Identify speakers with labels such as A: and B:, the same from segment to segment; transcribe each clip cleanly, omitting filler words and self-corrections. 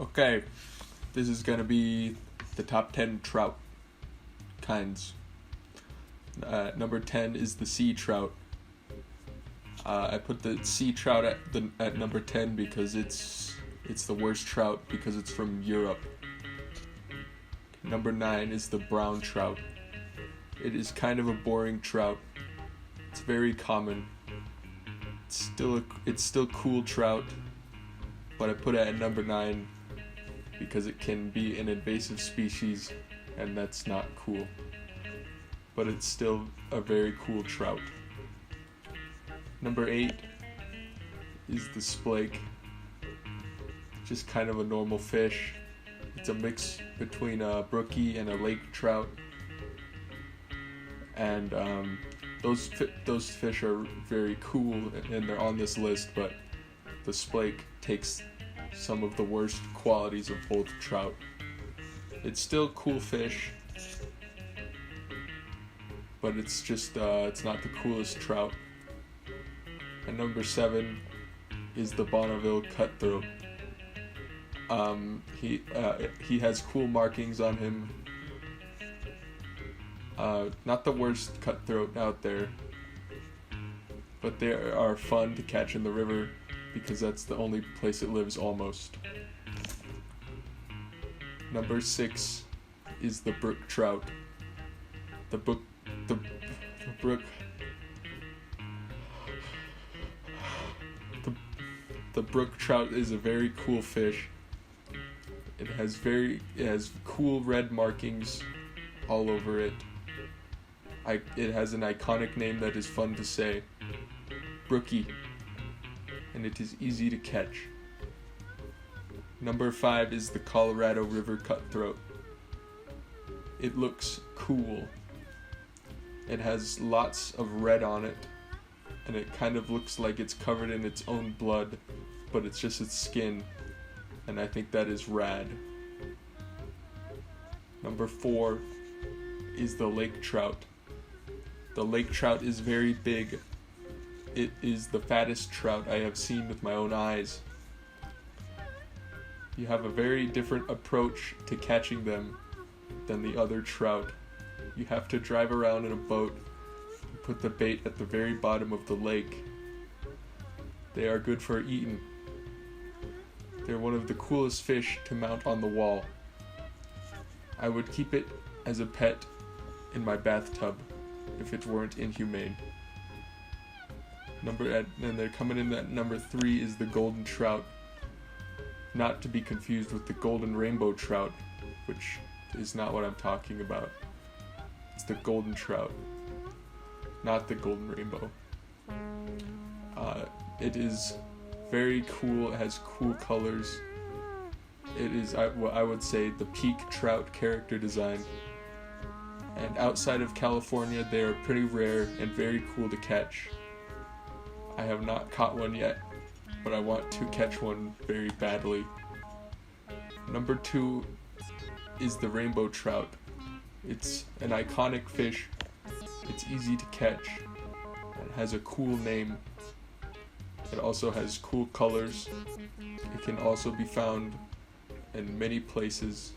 A: Okay, this is gonna be the top 10 trout kinds. Number 10 is the sea trout. I put the sea trout at number 10 because it's the worst trout because it's from Europe. Number 9 is the brown trout. It is kind of a boring trout. It's very common. It's still cool trout, but I put it at number 9 because it can be an invasive species, and that's not cool. But it's still a very cool trout. Number 8 is the splake. Just kind of a normal fish. It's a mix between a brookie and a lake trout. And those fish are very cool, and they're on this list, but the splake takes some of the worst qualities of both trout. It's still cool fish, but it's just it's not the coolest trout. And number 7 is the Bonneville cutthroat. He has cool markings on him. Not the worst cutthroat out there, but they are fun to catch in the river because that's the only place it lives almost. Number 6 is the brook trout. The brook trout is a very cool fish. It has cool red markings all over it. It has an iconic name that is fun to say, brookie, and it is easy to catch. Number 5 is the Colorado River cutthroat. It looks cool. It has lots of red on it, and it kind of looks like it's covered in its own blood, but it's just its skin, and I think that is rad. Number 4 is the lake trout. The lake trout is very big. It is the fattest trout I have seen with my own eyes. You have a very different approach to catching them than the other trout. You have to drive around in a boat and put the bait at the very bottom of the lake. They are good for eating. They're one of the coolest fish to mount on the wall. I would keep it as a pet in my bathtub if it weren't inhumane. And they're coming in at number 3 is the golden trout. Not to be confused with the golden rainbow trout, which is not what I'm talking about. It's the golden trout, not the golden rainbow. It is very cool. It has cool colors. It is, I would say, the peak trout character design. And outside of California, they are pretty rare and very cool to catch. I have not caught one yet, but I want to catch one very badly. Number 2 is the rainbow trout. It's an iconic fish. It's easy to catch. It has a cool name. It also has cool colors. It can also be found in many places.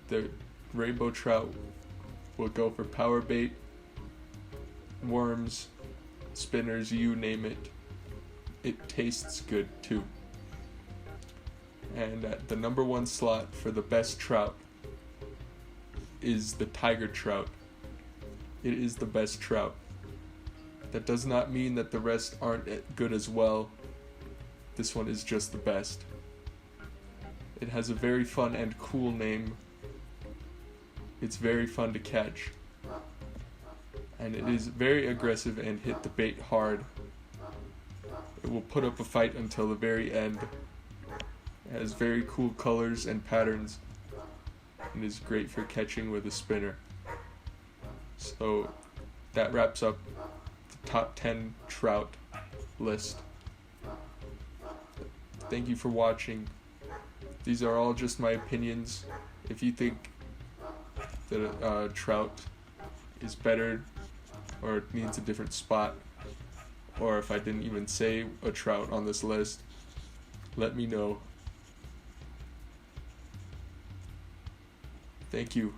A: The rainbow trout will go for power bait, worms, spinners, you name it. It tastes good too. And at the number 1 slot for the best trout is the tiger trout. It is the best trout. That does not mean that the rest aren't good as well. This one is just the best. It has a very fun and cool name. It's very fun to catch. And it is very aggressive and hit the bait hard. It will put up a fight until the very end. It has very cool colors and patterns, and is great for catching with a spinner. So that wraps up the top 10 trout list. Thank you for watching. These are all just my opinions. If you think that a trout is better or it needs a different spot, or if I didn't even say a trout on this list, let me know. Thank you.